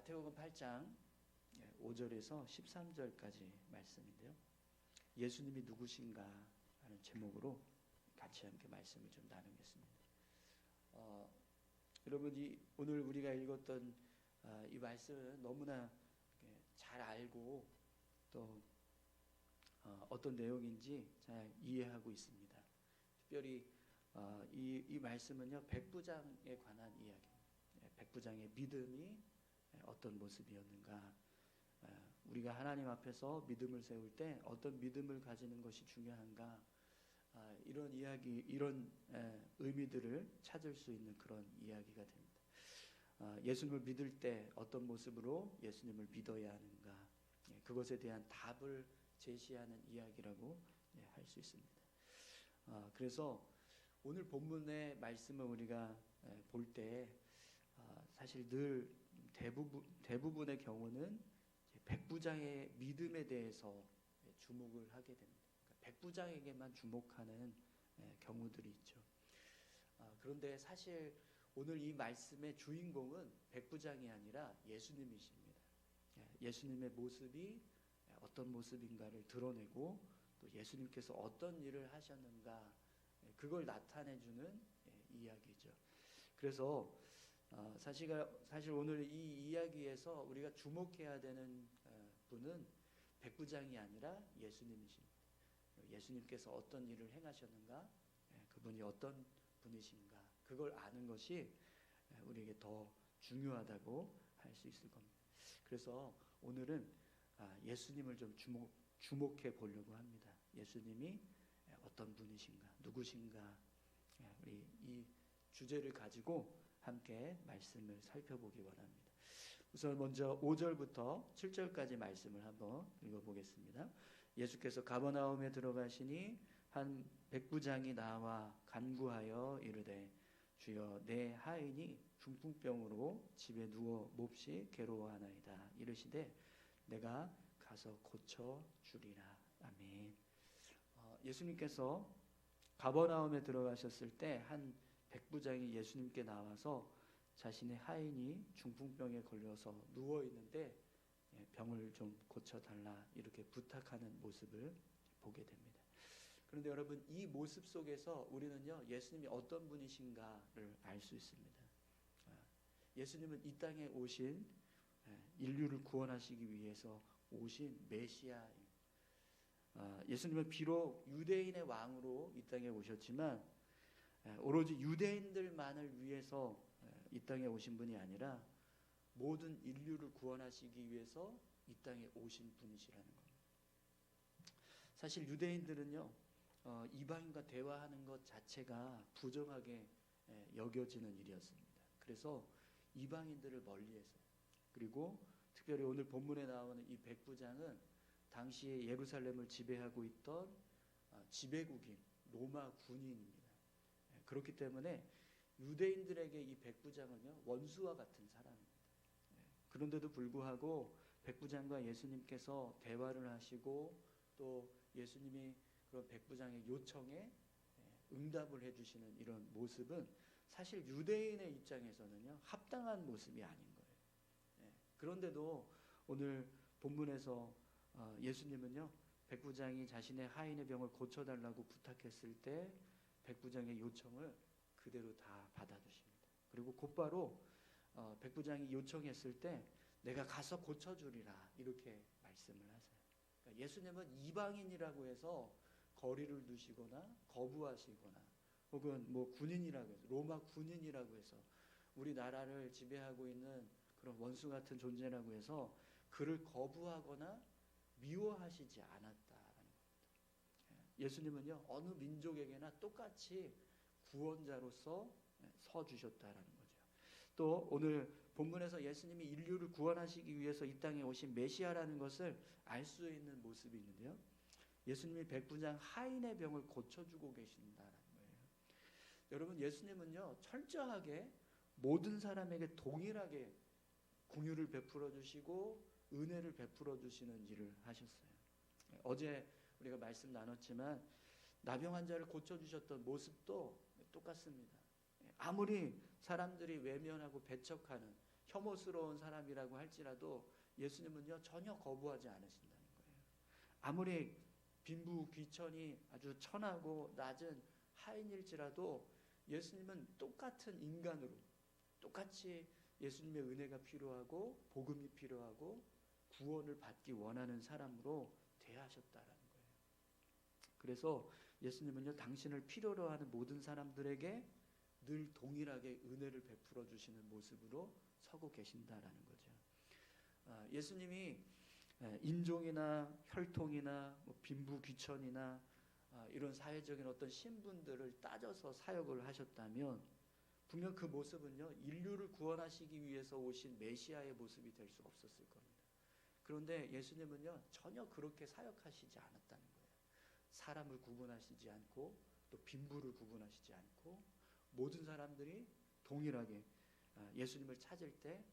마태복음 8장 5절에서 13절까지 말씀인데요. 예수님이 누구신가 하는 제목으로 같이 함께 말씀을 좀 나누겠습니다. 여러분이 오늘 우리가 읽었던 이 말씀은 너무나 잘 알고 또 어떤 내용인지 잘 이해하고 있습니다. 특별히 이 말씀은요, 백부장에 관한 이야기입니다. 백부장의 믿음이 어떤 모습이었는가, 우리가 하나님 앞에서 믿음을 세울 때 어떤 믿음을 가지는 것이 중요한가, 이런 이야기, 이런 의미들을 찾을 수 있는 그런 이야기가 됩니다. 예수님을 믿을 때 어떤 모습으로 예수님을 믿어야 하는가, 그것에 대한 답을 제시하는 이야기라고 할 수 있습니다. 그래서 오늘 본문의 말씀을 우리가 볼 때 사실 늘 대부분의 경우는 백부장의 믿음에 대해서 주목을 하게 됩니다. 그러니까 백부장에게만 주목하는 경우들이 있죠. 그런데 사실 오늘 이 말씀의 주인공은 백부장이 아니라 예수님이십니다. 예수님의 모습이 어떤 모습인가를 드러내고 또 예수님께서 어떤 일을 하셨는가, 그걸 나타내주는 이야기죠. 그래서 사실 오늘 이 이야기에서 우리가 주목해야 되는 분은 백부장이 아니라 예수님이십니다. 예수님께서 어떤 일을 행하셨는가, 그분이 어떤 분이신가, 그걸 아는 것이 우리에게 더 중요하다고 할 수 있을 겁니다. 그래서 오늘은 예수님을 좀 주목해 보려고 합니다. 예수님이 어떤 분이신가, 누구신가, 우리 이 주제를 가지고 함께 말씀을 살펴보기 원합니다. 우선 먼저 5절부터 7절까지 말씀을 한번 읽어보겠습니다. 예수께서 가버나움에 들어가시니 한 백부장이 나와 간구하여 이르되 주여 내 하인이 중풍병으로 집에 누워 몹시 괴로워하나이다. 이르시되 내가 가서 고쳐 주리라. 아멘. 예수님께서 가버나움에 들어가셨을 때 한 백부장이 예수님께 나와서 자신의 하인이 중풍병에 걸려서 누워 있는데 병을 좀 고쳐달라 이렇게 부탁하는 모습을 보게 됩니다. 그런데 여러분, 이 모습 속에서 우리는요, 예수님이 어떤 분이신가를 알 수 있습니다. 예수님은 이 땅에 오신, 인류를 구원하시기 위해서 오신 메시아입니다. 예수님은 비록 유대인의 왕으로 이 땅에 오셨지만 오로지 유대인들만을 위해서 이 땅에 오신 분이 아니라 모든 인류를 구원하시기 위해서 이 땅에 오신 분이시라는 겁니다. 사실 유대인들은요, 이방인과 대화하는 것 자체가 부정하게 여겨지는 일이었습니다. 그래서 이방인들을 멀리해서, 그리고 특별히 오늘 본문에 나오는 이 백부장은 당시에 예루살렘을 지배하고 있던 지배국인 로마 군인입니다. 그렇기 때문에 유대인들에게 이 백부장은요, 원수와 같은 사람입니다. 그런데도 불구하고 백부장과 예수님께서 대화를 하시고 또 예수님이 그런 백부장의 요청에 응답을 해주시는 이런 모습은 사실 유대인의 입장에서는요, 합당한 모습이 아닌 거예요. 그런데도 오늘 본문에서 예수님은요, 백부장이 자신의 하인의 병을 고쳐달라고 부탁했을 때 백부장의 요청을 그대로 다 받아주십니다. 그리고 곧바로 백부장이 요청했을 때 내가 가서 고쳐주리라 이렇게 말씀을 하세요. 그러니까 예수님은 이방인이라고 해서 거리를 두시거나 거부하시거나 혹은 뭐 군인이라고 해서, 로마 군인이라고 해서 우리나라를 지배하고 있는 그런 원수 같은 존재라고 해서 그를 거부하거나 미워하시지 않았다라는 겁니다. 예수님은요, 어느 민족에게나 똑같이 구원자로서 서 주셨다라는 거죠. 또 오늘 본문에서 예수님이 인류를 구원하시기 위해서 이 땅에 오신 메시아라는 것을 알 수 있는 모습이 있는데요, 예수님이 백부장 하인의 병을 고쳐주고 계신다라는 거예요. 여러분, 예수님은요, 철저하게 모든 사람에게 동일하게 긍휼을 베풀어 주시고 은혜를 베풀어 주시는 일을 하셨어요. 어제 우리가 말씀 나눴지만 나병 환자를 고쳐주셨던 모습도 똑같습니다. 아무리 사람들이 외면하고 배척하는 혐오스러운 사람이라고 할지라도 예수님은요 전혀 거부하지 않으신다는 거예요. 아무리 빈부 귀천이 아주 천하고 낮은 하인일지라도 예수님은 똑같은 인간으로 똑같이 예수님의 은혜가 필요하고 복음이 필요하고 구원을 받기 원하는 사람으로 대하셨다라는 거예요. 그래서 예수님은요 당신을 필요로 하는 모든 사람들에게 늘 동일하게 은혜를 베풀어 주시는 모습으로 서고 계신다라는 거죠. 예수님이 인종이나 혈통이나 빈부 귀천이나 이런 사회적인 어떤 신분들을 따져서 사역을 하셨다면 분명 그 모습은요 인류를 구원하시기 위해서 오신 메시아의 모습이 될 수 없었을 겁니다. 그런데 예수님은요 전혀 그렇게 사역하시지 않았다는 거예요. 사람을 구분하시지 않고 또 빈부를 구분하시지 않고 모든 사람들이 동일하게 예수님을 찾을 때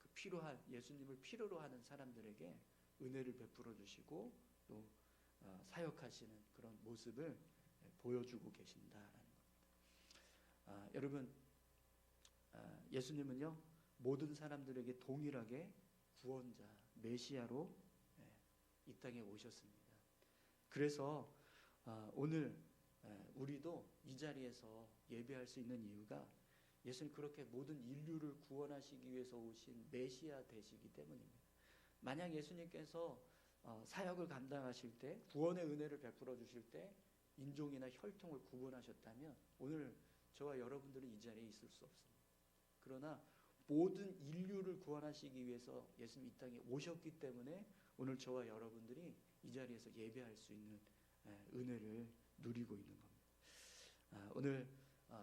그 필요한 예수님을 필요로 하는 사람들에게 은혜를 베풀어 주시고 또 사역하시는 그런 모습을 보여주고 계신다라는 겁니다. 여러분 예수님은요 모든 사람들에게 동일하게 구원자 메시아로 이 땅에 오셨습니다. 그래서 오늘 우리도 이 자리에서 예배할 수 있는 이유가 예수님 그렇게 모든 인류를 구원하시기 위해서 오신 메시아 되시기 때문입니다. 만약 예수님께서 사역을 감당하실 때 구원의 은혜를 베풀어 주실 때 인종이나 혈통을 구분하셨다면 오늘 저와 여러분들은 이 자리에 있을 수 없습니다. 그러나 모든 인류를 구원하시기 위해서 예수님 이 땅에 오셨기 때문에 오늘 저와 여러분들이 이 자리에서 예배할 수 있는 은혜를 누리고 있는 겁니다. 오늘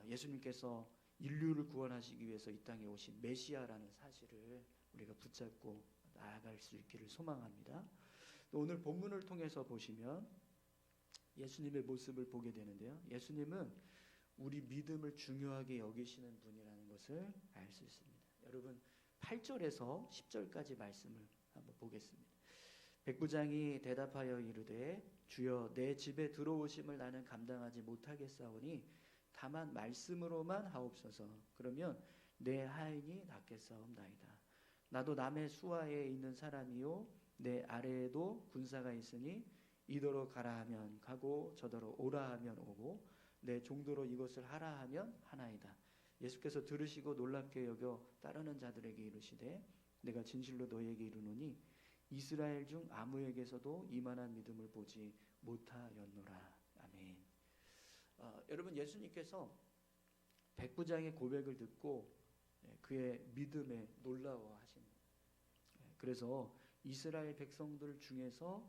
예수님께서 인류를 구원하시기 위해서 이 땅에 오신 메시아라는 사실을 우리가 붙잡고 나아갈 수 있기를 소망합니다. 또 오늘 본문을 통해서 보시면 예수님의 모습을 보게 되는데요. 예수님은 우리 믿음을 중요하게 여기시는 분이라는 것을 알 수 있습니다. 여러분 8절에서 10절까지 말씀을 한번 보겠습니다. 백부장이 대답하여 이르되 주여 내 집에 들어오심을 나는 감당하지 못하겠사오니 다만 말씀으로만 하옵소서. 그러면 내 하인이 낫겠사옵나이다. 나도 남의 수하에 있는 사람이요 내 아래에도 군사가 있으니 이더러 가라 하면 가고 저더러 오라 하면 오고 내 종도로 이것을 하라 하면 하나이다. 예수께서 들으시고 놀랍게 여겨 따르는 자들에게 이르시되 내가 진실로 너희에게 이르노니 이스라엘 중 아무에게서도 이만한 믿음을 보지 못하였노라. 아멘. 여러분 예수님께서 백부장의 고백을 듣고 그의 믿음에 놀라워하십니다. 그래서 이스라엘 백성들 중에서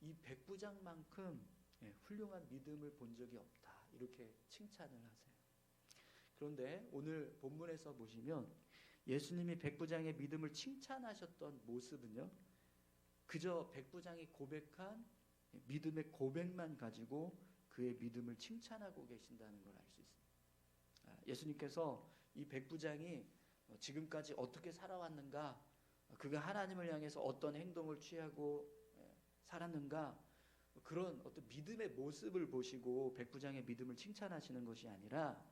이 백부장만큼 훌륭한 믿음을 본 적이 없다 이렇게 칭찬을 하세요. 그런데 오늘 본문에서 보시면 예수님이 백부장의 믿음을 칭찬하셨던 모습은요 그저 백부장이 고백한 믿음의 고백만 가지고 그의 믿음을 칭찬하고 계신다는 걸 알 수 있습니다. 예수님께서 이 백부장이 지금까지 어떻게 살아왔는가, 그가 하나님을 향해서 어떤 행동을 취하고 살았는가, 그런 어떤 믿음의 모습을 보시고 백부장의 믿음을 칭찬하시는 것이 아니라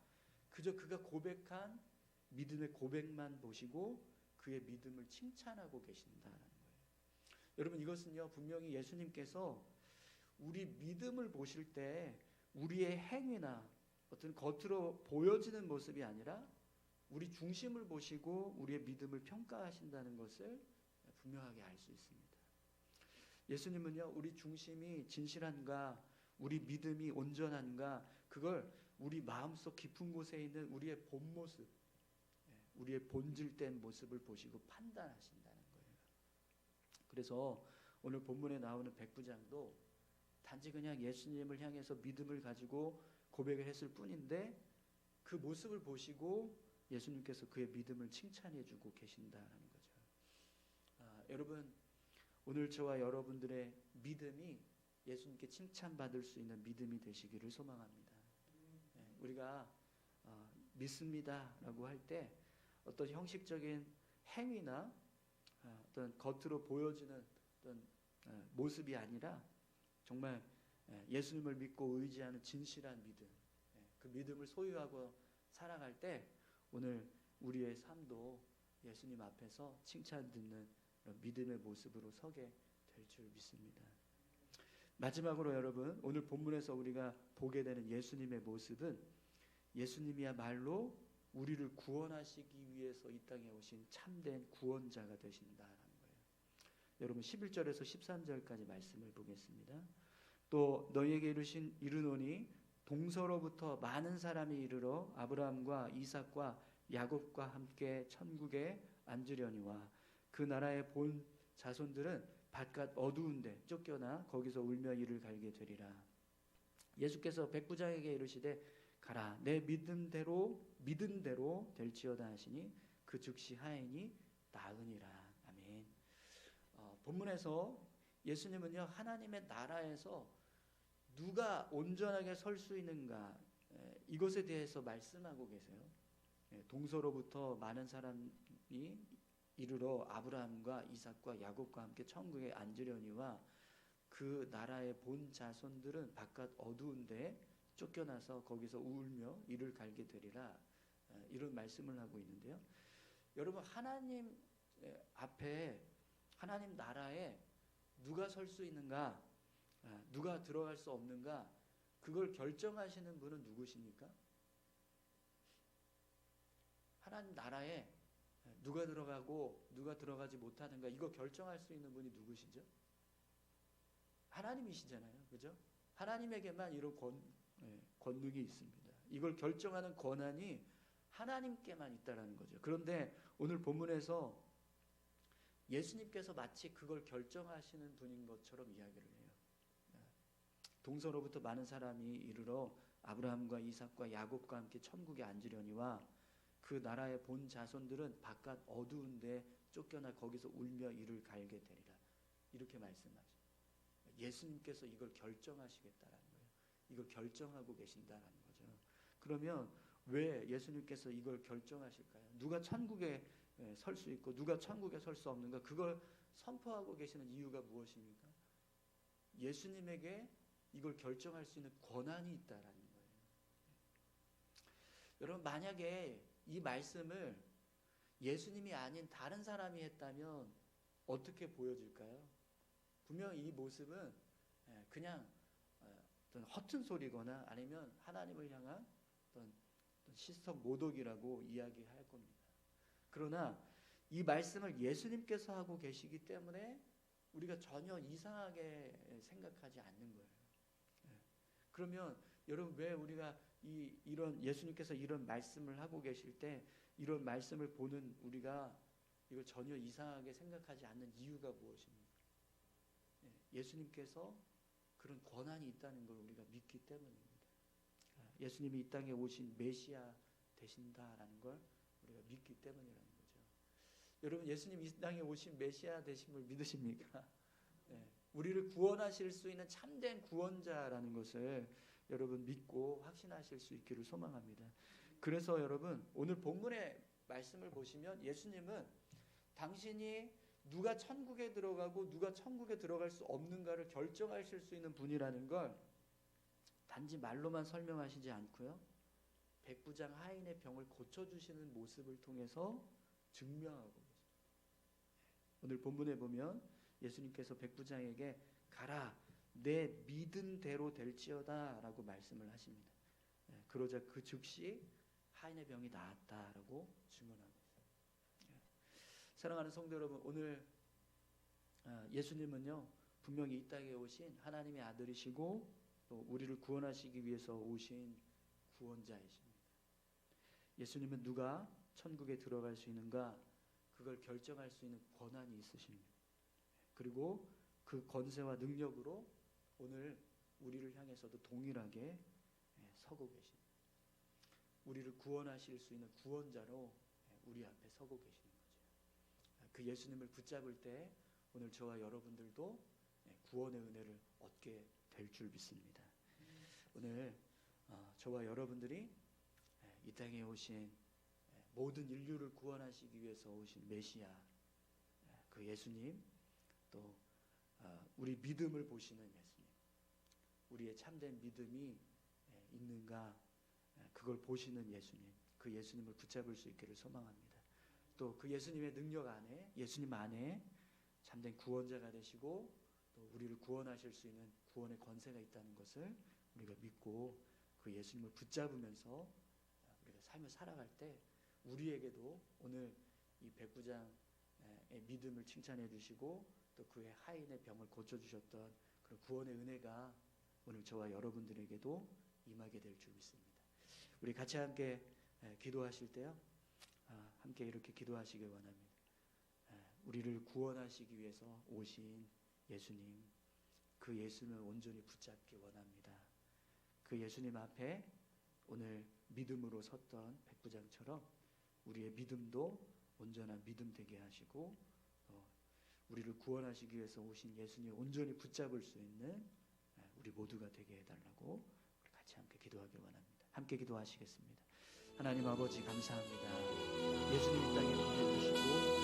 그저 그가 고백한 믿음의 고백만 보시고 그의 믿음을 칭찬하고 계신다는 거예요. 여러분 이것은요 분명히 예수님께서 우리 믿음을 보실 때 우리의 행위나 어떤 겉으로 보여지는 모습이 아니라 우리 중심을 보시고 우리의 믿음을 평가하신다는 것을 분명하게 알 수 있습니다. 예수님은요 우리 중심이 진실한가, 우리 믿음이 온전한가, 그걸 우리 마음속 깊은 곳에 있는 우리의 본 모습, 우리의 본질된 모습을 보시고 판단하신다는 거예요. 그래서 오늘 본문에 나오는 백부장도 단지 그냥 예수님을 향해서 믿음을 가지고 고백을 했을 뿐인데 그 모습을 보시고 예수님께서 그의 믿음을 칭찬해주고 계신다는 거죠. 여러분 오늘 저와 여러분들의 믿음이 예수님께 칭찬받을 수 있는 믿음이 되시기를 소망합니다. 우리가 믿습니다라고 할 때 어떤 형식적인 행위나 어떤 겉으로 보여지는 어떤 모습이 아니라 정말 예수님을 믿고 의지하는 진실한 믿음, 그 믿음을 소유하고 살아갈 때 오늘 우리의 삶도 예수님 앞에서 칭찬 듣는 그런 믿음의 모습으로 서게 될 줄 믿습니다. 마지막으로 여러분, 오늘 본문에서 우리가 보게 되는 예수님의 모습은 예수님이야말로 우리를 구원하시기 위해서 이 땅에 오신 참된 구원자가 되신다라는 거예요. 여러분 11절에서 13절까지 말씀을 보겠습니다. 또 너희에게 이르노니 동서로부터 많은 사람이 이르러 아브라함과 이삭과 야곱과 함께 천국에 앉으려니와 그 나라의 본 자손들은 바깥 어두운 데 쫓겨나 거기서 울며 이를 갈게 되리라. 예수께서 백부장에게 이르시되 가라, 내 믿은 대로 될지어다 하시니 그 즉시 하이니 나으니라. 아멘. 본문에서 예수님은요, 하나님의 나라에서 누가 온전하게 설 수 있는가, 이것에 대해서 말씀하고 계세요. 동서로부터 많은 사람이 이르러 아브라함과 이삭과 야곱과 함께 천국에 앉으려니와 그 나라의 본 자손들은 바깥 어두운 데에 쫓겨나서 거기서 울며 이를 갈게 되리라. 이런 말씀을 하고 있는데요. 여러분, 하나님 앞에, 하나님 나라에 누가 설 수 있는가, 누가 들어갈 수 없는가, 그걸 결정하시는 분은 누구십니까? 하나님 나라에 누가 들어가고 누가 들어가지 못하는가, 이거 결정할 수 있는 분이 누구시죠? 하나님이시잖아요. 그죠? 하나님에게만 이런 권능이 있습니다. 이걸 결정하는 권한이 하나님께만 있다라는 거죠. 그런데 오늘 본문에서 예수님께서 마치 그걸 결정하시는 분인 것처럼 이야기를 해요. 동서로부터 많은 사람이 이르러 아브라함과 이삭과 야곱과 함께 천국에 앉으려니와 그 나라의 본 자손들은 바깥 어두운 데 쫓겨나 거기서 울며 이를 갈게 되리라. 이렇게 말씀하죠. 예수님께서 이걸 결정하시겠다라는 거예요. 이걸 결정하고 계신다라는 거죠. 그러면 왜 예수님께서 이걸 결정하실까요? 누가 천국에 설 수 있고 누가 천국에 설 수 없는가, 그걸 선포하고 계시는 이유가 무엇입니까? 예수님에게 이걸 결정할 수 있는 권한이 있다라는 거예요. 여러분, 만약에 이 말씀을 예수님이 아닌 다른 사람이 했다면 어떻게 보여질까요? 분명 이 모습은 그냥 어떤 허튼 소리거나 아니면 하나님을 향한 어떤 시스템 모독이라고 이야기할 겁니다. 그러나 이 말씀을 예수님께서 하고 계시기 때문에 우리가 전혀 이상하게 생각하지 않는 거예요. 그러면 여러분, 왜 우리가 이런 예수님께서 이런 말씀을 하고 계실 때 이런 말씀을 보는 우리가 이걸 전혀 이상하게 생각하지 않는 이유가 무엇입니까? 예수님께서 그런 권한이 있다는 걸 우리가 믿기 때문입니다. 예수님이 이 땅에 오신 메시아 되신다라는 걸 우리가 믿기 때문이라는 거죠. 여러분, 예수님 이 땅에 오신 메시아 되심을 믿으십니까? 우리를 구원하실 수 있는 참된 구원자라는 것을 여러분 믿고 확신하실 수 있기를 소망합니다. 그래서 여러분, 오늘 본문의 말씀을 보시면 예수님은 당신이 누가 천국에 들어가고 누가 천국에 들어갈 수 없는가를 결정하실 수 있는 분이라는 걸 단지 말로만 설명하시지 않고요, 백부장 하인의 병을 고쳐주시는 모습을 통해서 증명하고 계십니다. 오늘 본문에 보면 예수님께서 백부장에게 가라, 내 믿은 대로 될지어다 라고 말씀을 하십니다. 그러자 그 즉시 하인의 병이 나았다라고 증언하고 있어요. 사랑하는 성도 여러분, 오늘 예수님은요, 분명히 이 땅에 오신 하나님의 아들이시고 또 우리를 구원하시기 위해서 오신 구원자이십니다. 예수님은 누가 천국에 들어갈 수 있는가, 그걸 결정할 수 있는 권한이 있으십니다. 그리고 그 권세와 능력으로 오늘 우리를 향해서도 동일하게 서고 계십니다. 우리를 구원하실 수 있는 구원자로 우리 앞에 서고 계시는 거죠. 그 예수님을 붙잡을 때 오늘 저와 여러분들도 구원의 은혜를 얻게 될 줄 믿습니다. 오늘 저와 여러분들이 이 땅에 오신 모든 인류를 구원하시기 위해서 오신 메시아, 그 예수님, 또 우리 믿음을 보시는 예수님, 우리의 참된 믿음이 있는가, 그걸 보시는 예수님, 그 예수님을 붙잡을 수 있기를 소망합니다. 또 또 그 예수님의 능력 안에, 예수님 안에 참된 구원자가 되시고 또 우리를 구원하실 수 있는 구원의 권세가 있다는 것을 우리가 믿고 그 예수님을 붙잡으면서 우리가 삶을 살아갈 때 우리에게도 오늘 이 백부장의 믿음을 칭찬해 주시고 또 그의 하인의 병을 고쳐주셨던 그런 구원의 은혜가 오늘 저와 여러분들에게도 임하게 될 줄 믿습니다. 우리 같이 함께 기도하실 때요, 함께 이렇게 기도하시길 원합니다. 우리를 구원하시기 위해서 오신 예수님, 그 예수님을 온전히 붙잡기 원합니다. 그 예수님 앞에 오늘 믿음으로 섰던 백부장처럼 우리의 믿음도 온전한 믿음 되게 하시고 우리를 구원하시기 위해서 오신 예수님 온전히 붙잡을 수 있는 우리 모두가 되게 해달라고 우리 같이 함께 기도하길 원합니다. 함께 기도하시겠습니다. 하나님 아버지 감사합니다. 예수님 이 땅에 보내주시고